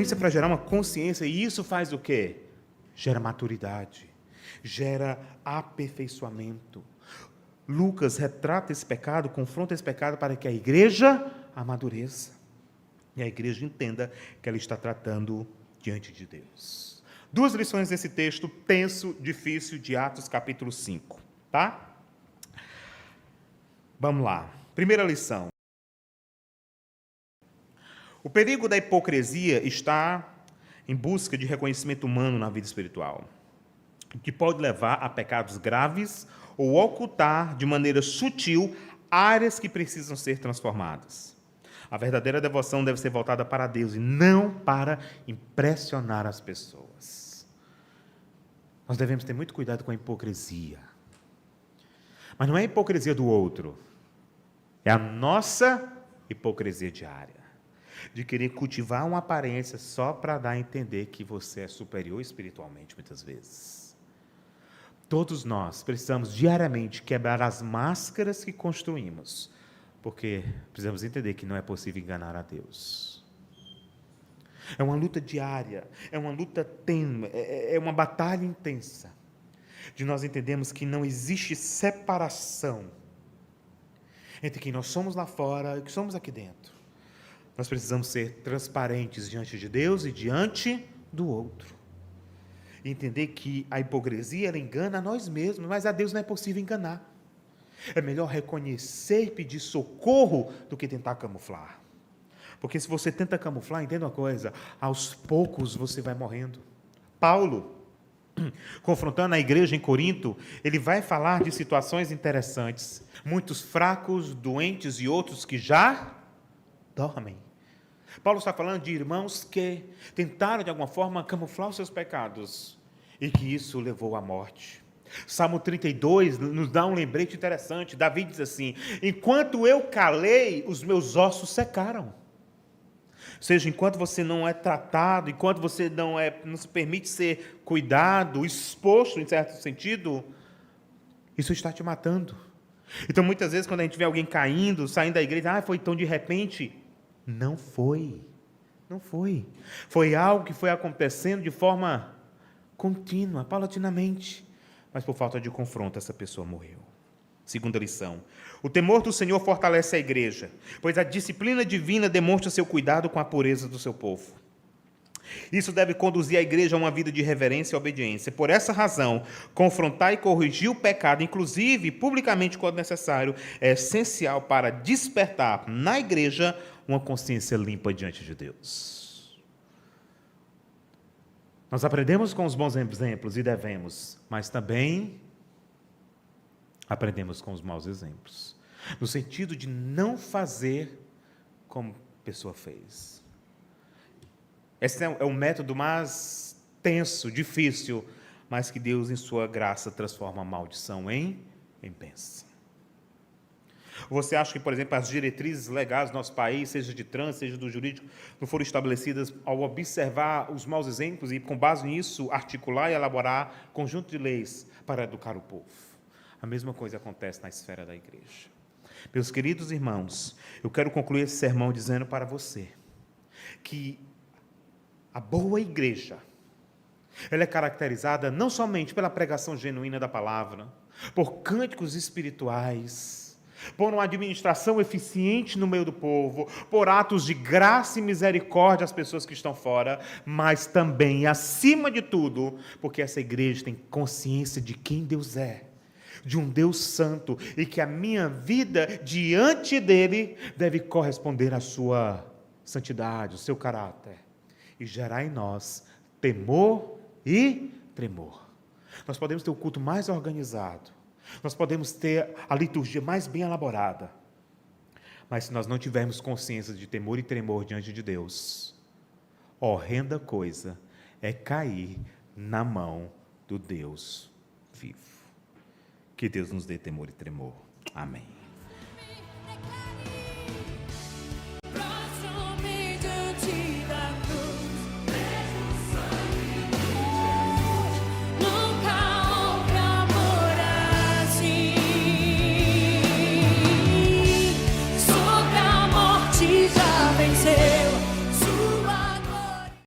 Então isso é para gerar uma consciência, e isso faz o quê? Gera maturidade, gera aperfeiçoamento. Lucas retrata esse pecado, confronta esse pecado para que a igreja amadureça e a igreja entenda que ela está tratando diante de Deus. 2 lições desse texto tenso, difícil, de Atos capítulo 5, tá? Vamos lá. Primeira lição. O perigo da hipocrisia está em busca de reconhecimento humano na vida espiritual, que pode levar a pecados graves ou ocultar de maneira sutil áreas que precisam ser transformadas. A verdadeira devoção deve ser voltada para Deus e não para impressionar as pessoas. Nós devemos ter muito cuidado com a hipocrisia. Mas não é a hipocrisia do outro, é a nossa hipocrisia diária. De querer cultivar uma aparência só para dar a entender que você é superior espiritualmente, muitas vezes. Todos nós precisamos diariamente quebrar as máscaras que construímos, porque precisamos entender que não é possível enganar a Deus. É uma luta diária, é uma luta tênue, é uma batalha intensa, de nós entendermos que não existe separação entre quem nós somos lá fora e o que somos aqui dentro. Nós precisamos ser transparentes diante de Deus e diante do outro. E entender que a hipocrisia, ela engana a nós mesmos, mas a Deus não é possível enganar. É melhor reconhecer e pedir socorro do que tentar camuflar. Porque se você tenta camuflar, entenda uma coisa, aos poucos você vai morrendo. Paulo, confrontando a igreja em Corinto, ele vai falar de situações interessantes. Muitos fracos, doentes e outros que já dormem. Paulo está falando de irmãos que tentaram de alguma forma camuflar os seus pecados e que isso levou à morte. Salmo 32 nos dá um lembrete interessante. Davi diz assim: enquanto eu calei, os meus ossos secaram. Ou seja, enquanto você não é tratado, enquanto você não se permite ser cuidado, exposto em certo sentido, isso está te matando. Então, muitas vezes, quando a gente vê alguém caindo, saindo da igreja, foi tão de repente. Não foi. Não foi. Foi algo que foi acontecendo de forma contínua, paulatinamente. Mas por falta de confronto, essa pessoa morreu. Segunda lição. O temor do Senhor fortalece a igreja, pois a disciplina divina demonstra seu cuidado com a pureza do seu povo. Isso deve conduzir a igreja a uma vida de reverência e obediência. Por essa razão, confrontar e corrigir o pecado, inclusive publicamente quando necessário, é essencial para despertar na igreja uma consciência limpa diante de Deus. Nós aprendemos com os bons exemplos e devemos, mas também aprendemos com os maus exemplos, no sentido de não fazer como a pessoa fez. Esse é o método mais tenso, difícil, mas que Deus, em sua graça, transforma a maldição em bênção. Você acha que, por exemplo, as diretrizes legais do nosso país, seja de trânsito, seja do jurídico, não foram estabelecidas ao observar os maus exemplos e, com base nisso, articular e elaborar conjunto de leis para educar o povo? A mesma coisa acontece na esfera da igreja. Meus queridos irmãos, eu quero concluir esse sermão dizendo para você que a boa igreja, ela é caracterizada não somente pela pregação genuína da palavra, por cânticos espirituais, por uma administração eficiente no meio do povo, por atos de graça e misericórdia às pessoas que estão fora, mas também, acima de tudo, porque essa igreja tem consciência de quem Deus é, de um Deus santo, e que a minha vida diante dele deve corresponder à sua santidade, ao seu caráter, e gerar em nós temor e tremor. Nós podemos ter o culto mais organizado, nós podemos ter a liturgia mais bem elaborada, mas se nós não tivermos consciência de temor e tremor diante de Deus, horrenda coisa é cair na mão do Deus vivo. Que Deus nos dê temor e tremor. Amém. Vencer.